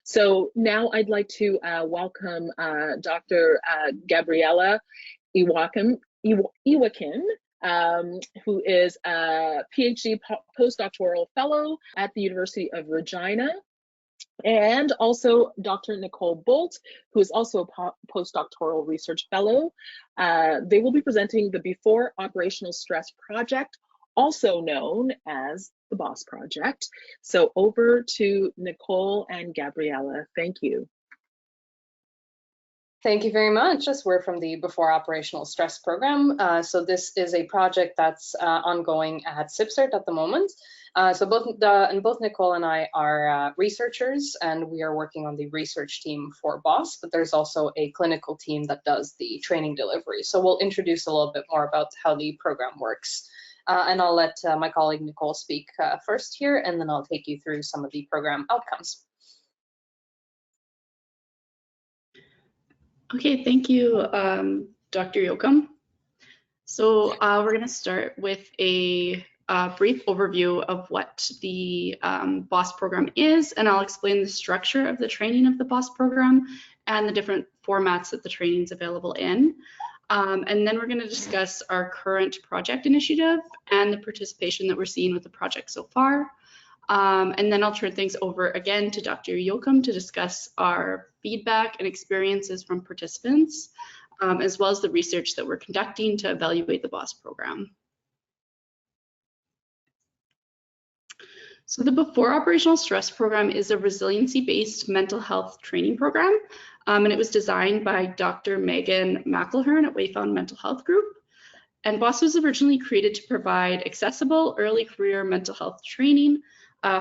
So now I'd like to welcome Dr. Gabriella Iwakin, who is a PhD postdoctoral fellow at the University of Regina, and also Dr. Nicole Bolt, who is also a postdoctoral research fellow. They will be presenting the Before Operational Stress Project, also known as the BOS Project. So over to Nicole and Gabriella. Thank you. Thank you very much. We're from the Before Operational Stress Program. So this is a project that's ongoing at CIPHER at the moment. So both Nicole and I are researchers, and we are working on the research team for BOS, but there's also a clinical team that does the training delivery. So we'll introduce a little bit more about how the program works. And I'll let my colleague Nicole speak first here, and then I'll take you through some of the program outcomes. Okay, thank you, Dr. Yoakum. So we're going to start with a brief overview of what the BOS program is, and I'll explain the structure of the training of the BOS program and the different formats that the training is available in. And then we're going to discuss our current project initiative and the participation that we're seeing with the project so far. And then I'll turn things over again to Dr. Yoakum to discuss our feedback and experiences from participants, as well as the research that we're conducting to evaluate the BOS program. So the Before Operational Stress Program is a resiliency-based mental health training program, and it was designed by Dr. Megan McElhern at Wayfound Mental Health Group. And BOS was originally created to provide accessible early career mental health training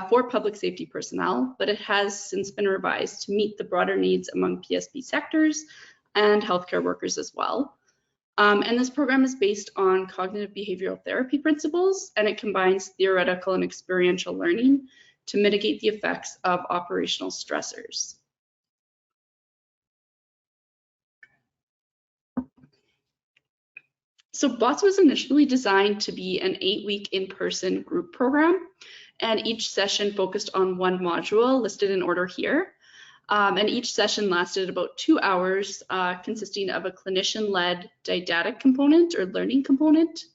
for public safety personnel, but it has since been revised to meet the broader needs among PSP sectors and healthcare workers as well. And this program is based on cognitive behavioral therapy principles, and it combines theoretical and experiential learning to mitigate the effects of operational stressors. So BOS was initially designed to be an 8-week in-person group program, and each session focused on one module listed in order here. And each session lasted about 2 hours, consisting of a clinician-led didactic component or learning component,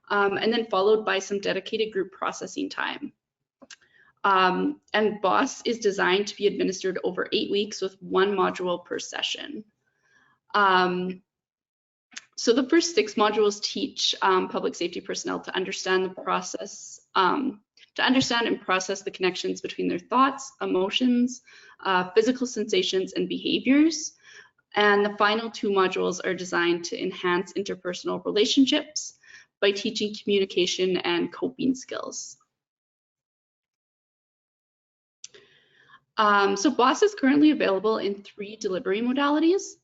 and then followed by some dedicated group processing time. And BOS is designed to be administered over 8 weeks with one module per session. So the first 6 modules teach public safety personnel to understand the process, to understand and process the connections between their thoughts, emotions, physical sensations, and behaviors. And the final 2 modules are designed to enhance interpersonal relationships by teaching communication and coping skills. So BOS is currently available in 3 delivery modalities.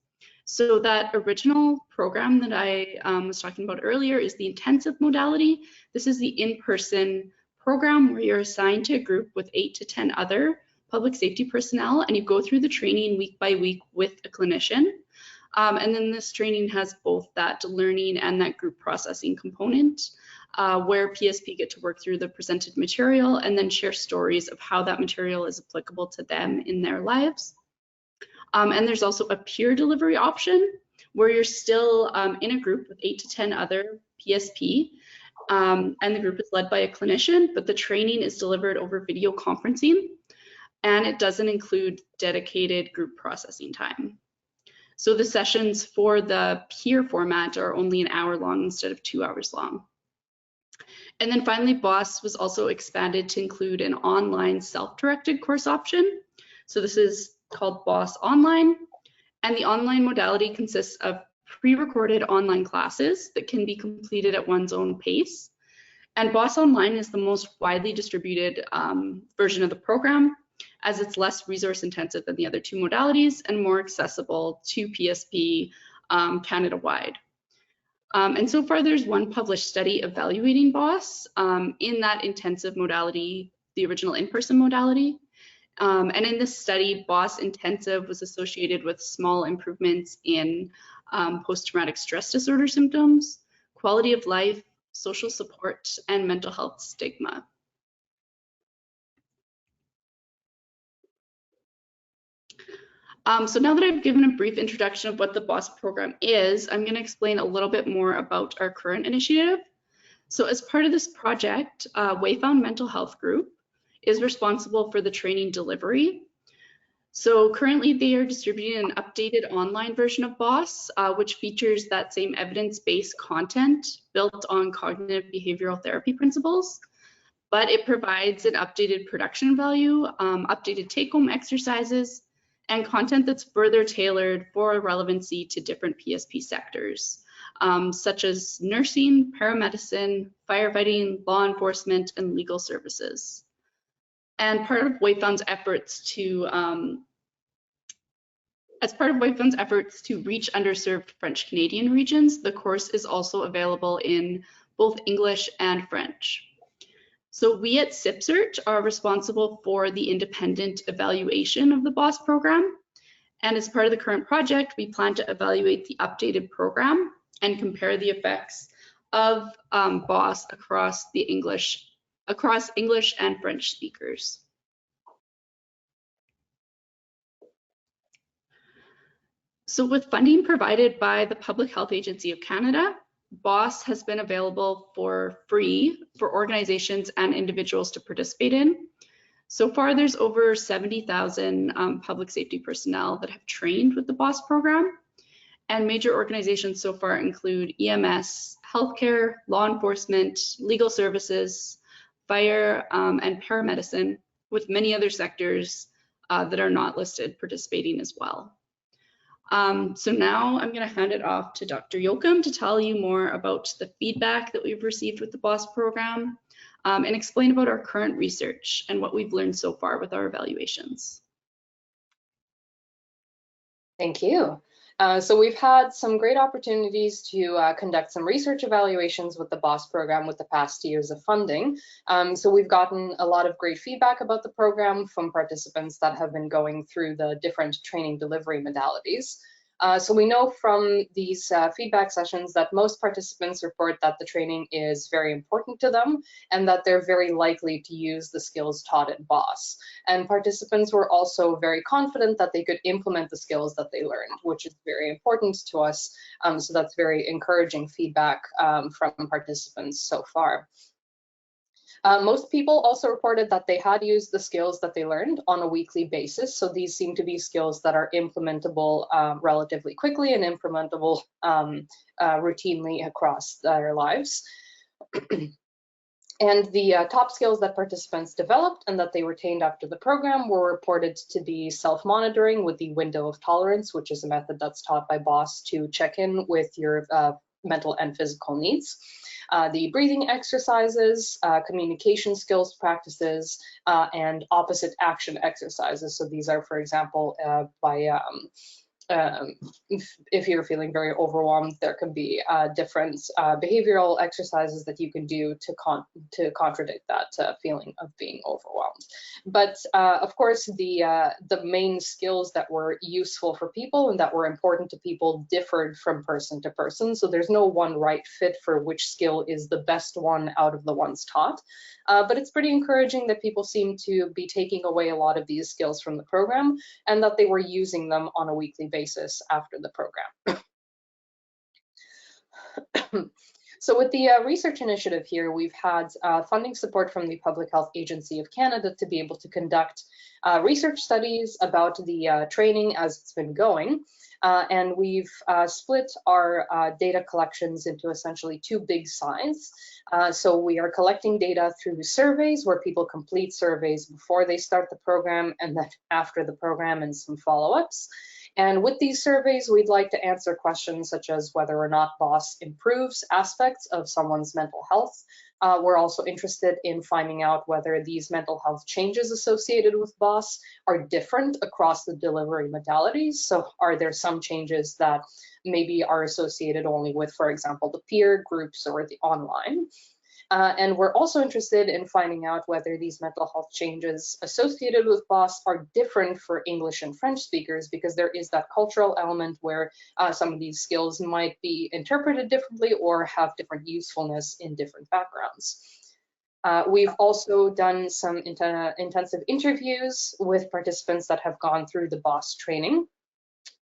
So that original program that I was talking about earlier is the intensive modality. This is the in-person program where you're assigned to a group with 8 to 10 other public safety personnel, and you go through the training week by week with a clinician. And then this training has both that learning and that group processing component, where PSP get to work through the presented material and then share stories of how that material is applicable to them in their lives. And there's also a peer delivery option where you're still in a group with 8 to 10 other PSP, and the group is led by a clinician, but the training is delivered over video conferencing, and it doesn't include dedicated group processing time. So the sessions for the peer format are only an hour long instead of 2 hours long. And then finally, BOS was also expanded to include an online self-directed course option. So this is called BOS Online, and the online modality consists of pre-recorded online classes that can be completed at one's own pace. And BOS Online is the most widely distributed version of the program, as it's less resource intensive than the other 2 modalities and more accessible to PSP Canada-wide. And so far there's 1 published study evaluating BOS in that intensive modality, the original in-person modality. And in this study, BOS intensive was associated with small improvements in post-traumatic stress disorder symptoms, quality of life, social support, and mental health stigma. So now that I've given a brief introduction of what the BOS program is, I'm going to explain a little bit more about our current initiative. So as part of this project, Wayfound Mental Health Group is responsible for the training delivery. So currently they are distributing an updated online version of BOS, which features that same evidence-based content built on cognitive behavioral therapy principles, but it provides an updated production value, updated take-home exercises, and content that's further tailored for relevancy to different PSP sectors, such as nursing, paramedicine, firefighting, law enforcement, and legal services. And part of Wayfound's efforts to reach underserved French Canadian regions, the course is also available in both English and French. So we at CIPHER are responsible for the independent evaluation of the BOS program. And as part of the current project, we plan to evaluate the updated program and compare the effects of BOS across English and French speakers. So with funding provided by the Public Health Agency of Canada, BOS has been available for free for organizations and individuals to participate in. So far, there's over 70,000 public safety personnel that have trained with the BOS program. And major organizations so far include EMS, healthcare, law enforcement, legal services, fire, and paramedicine, with many other sectors that are not listed participating as well. So now I'm going to hand it off to Dr. Yoakum to tell you more about the feedback that we've received with the BOS program and explain about our current research and what we've learned so far with our evaluations. Thank you. So we've had some great opportunities to conduct some research evaluations with the BOS program with the past years of funding. So we've gotten a lot of great feedback about the program from participants that have been going through the different training delivery modalities. So we know from these feedback sessions that most participants report that the training is very important to them and that they're very likely to use the skills taught at BOS. And participants were also very confident that they could implement the skills that they learned, which is very important to us. So that's very encouraging feedback from participants so far. Most people also reported that they had used the skills that they learned on a weekly basis. So these seem to be skills that are implementable relatively quickly and implementable routinely across their lives. And the top skills that participants developed and that they retained after the program were reported to be self-monitoring with the window of tolerance, which is a method that's taught by BOS to check in with your mental and physical needs. The breathing exercises, communication skills practices, and opposite action exercises. So these are, for example, if you're feeling very overwhelmed, there can be different behavioral exercises that you can do to contradict that feeling of being overwhelmed. But of course, the main skills that were useful for people and that were important to people differed from person to person. So there's no one right fit for which skill is the best one out of the ones taught. But it's pretty encouraging that people seem to be taking away a lot of these skills from the program and that they were using them on a weekly basis after the program. So with the research initiative here, we've had funding support from the Public Health Agency of Canada to be able to conduct research studies about the training as it's been going. And we've split our data collections into essentially two big sides. So we are collecting data through surveys where people complete surveys before they start the program and then after the program and some follow-ups. And with these surveys, we'd like to answer questions such as whether or not BOS improves aspects of someone's mental health. We're also interested in finding out whether these mental health changes associated with BOS are different across the delivery modalities. So are there some changes that maybe are associated only with, for example, the peer groups or the online? And we're also interested in finding out whether these mental health changes associated with BOS are different for English and French speakers, because there is that cultural element where some of these skills might be interpreted differently or have different usefulness in different backgrounds. We've also done some intensive interviews with participants that have gone through the BOS training.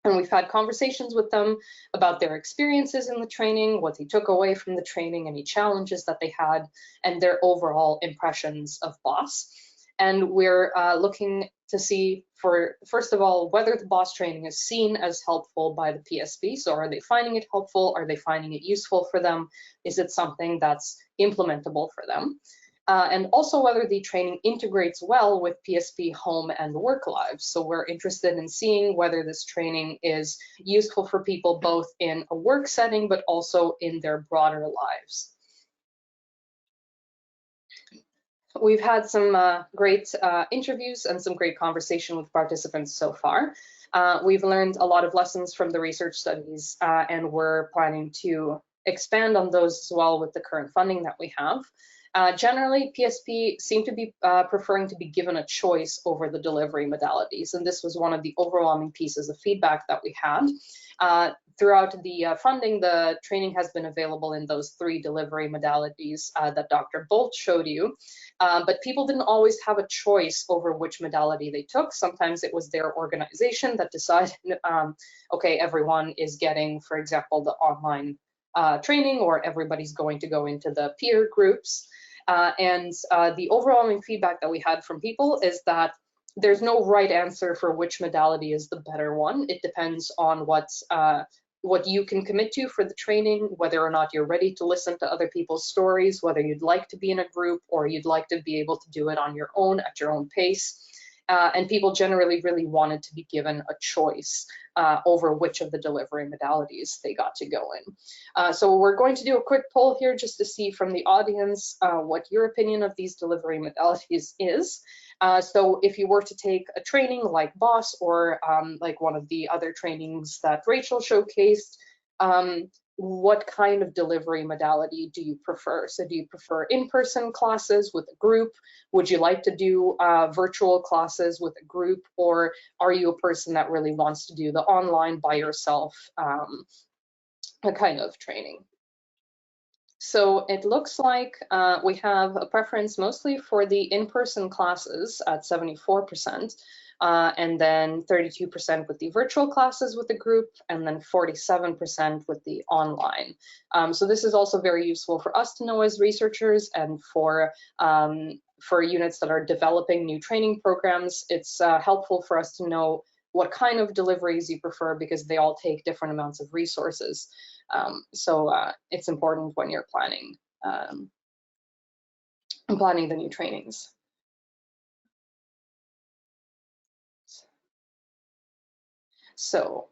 And we've had conversations with them about their experiences in the training, what they took away from the training, any challenges that they had, and their overall impressions of BOS. And we're looking to see, for first of all, whether the BOS training is seen as helpful by the PSP. So are they finding it helpful? Are they finding it useful for them? Is it something that's implementable for them? And also whether the training integrates well with PSP home and work lives. So we're interested in seeing whether this training is useful for people both in a work setting, but also in their broader lives. We've had some great interviews and some great conversation with participants so far. We've learned a lot of lessons from the research studies, and we're planning to expand on those as well with the current funding that we have. Generally, PSP seem to be preferring to be given a choice over the delivery modalities, and this was one of the overwhelming pieces of feedback that we had. Throughout the funding, the training has been available in those 3 delivery modalities that Dr. Bolt showed you, but people didn't always have a choice over which modality they took. Sometimes it was their organization that decided, okay, everyone is getting, for example, the online training, or everybody's going to go into the peer groups. The overwhelming feedback that we had from people is that there's no right answer for which modality is the better one. It depends on what you can commit to for the training, whether or not you're ready to listen to other people's stories, whether you'd like to be in a group or you'd like to be able to do it on your own at your own pace. And people generally really wanted to be given a choice over which of the delivery modalities they got to go in. So we're going to do a quick poll here just to see from the audience what your opinion of these delivery modalities is. So if you were to take a training like BOS or like one of the other trainings that Rachel showcased, what kind of delivery modality do you prefer? So do you prefer in-person classes with a group? Would you like to do virtual classes with a group? Or are you a person that really wants to do the online by yourself kind of training? So it looks like we have a preference mostly for the in-person classes at 74%. And then 32% with the virtual classes with the group, and then 47% with the online. So this is also very useful for us to know as researchers, and for units that are developing new training programs. It's helpful for us to know what kind of deliveries you prefer, because they all take different amounts of resources. So it's important when you're planning the new trainings. So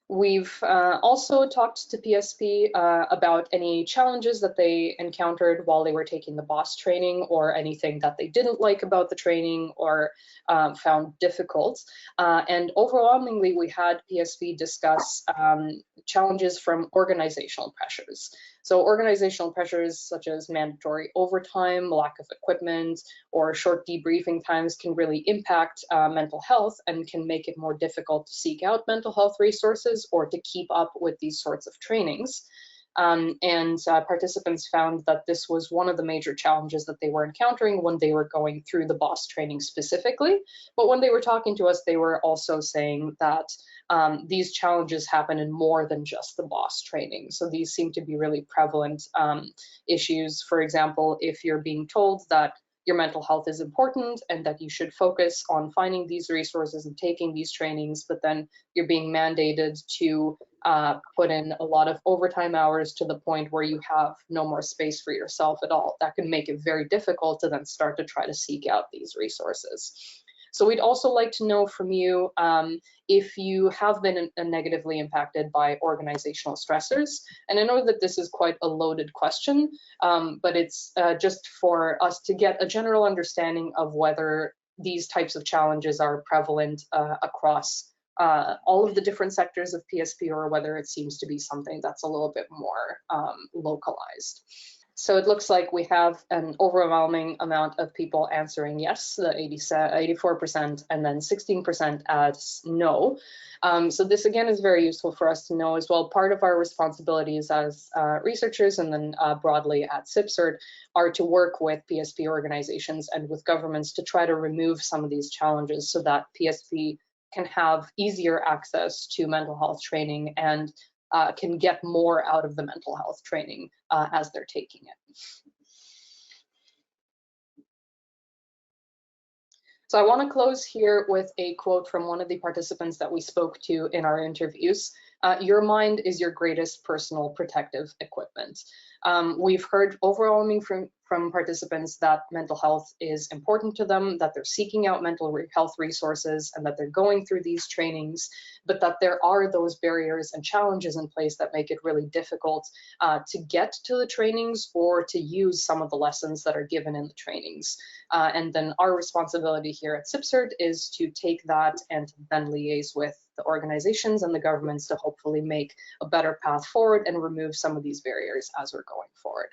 we've also talked to PSP about any challenges that they encountered while they were taking the BOS training, or anything that they didn't like about the training or found difficult. And overwhelmingly, we had PSP discuss challenges from organizational pressures. So organizational pressures such as mandatory overtime, lack of equipment, or short debriefing times can really impact mental health, and can make it more difficult to seek out mental health resources or to keep up with these sorts of trainings. Participants found that this was one of the major challenges that they were encountering when they were going through the BOS training specifically. But when they were talking to us, they were also saying that these challenges happen in more than just the BOS training. So these seem to be really prevalent issues. For example, if you're being told that your mental health is important and that you should focus on finding these resources and taking these trainings, but then you're being mandated to put in a lot of overtime hours to the point where you have no more space for yourself at all. That can make it very difficult to then start to try to seek out these resources. So we'd also like to know from you if you have been negatively impacted by organizational stressors. And I know that this is quite a loaded question, but it's just for us to get a general understanding of whether these types of challenges are prevalent across all of the different sectors of PSP, or whether it seems to be something that's a little bit more localized. So it looks like we have an overwhelming amount of people answering yes, the 84%, and then 16% as no. So this again is very useful for us to know as well. Part of our responsibilities as researchers, and then broadly at CIPHER, are to work with PSP organizations and with governments to try to remove some of these challenges, so that PSP can have easier access to mental health training and can get more out of the mental health training as they're taking it. So I want to close here with a quote from one of the participants that we spoke to in our interviews. Your mind is your greatest personal protective equipment. We've heard overwhelming from participants that mental health is important to them, that they're seeking out mental health resources, and that they're going through these trainings, but that there are those barriers and challenges in place that make it really difficult to get to the trainings or to use some of the lessons that are given in the trainings. And then our responsibility here at CIPHER is to take that and then liaise with the organizations and the governments to hopefully make a better path forward and remove some of these barriers as we're going forward.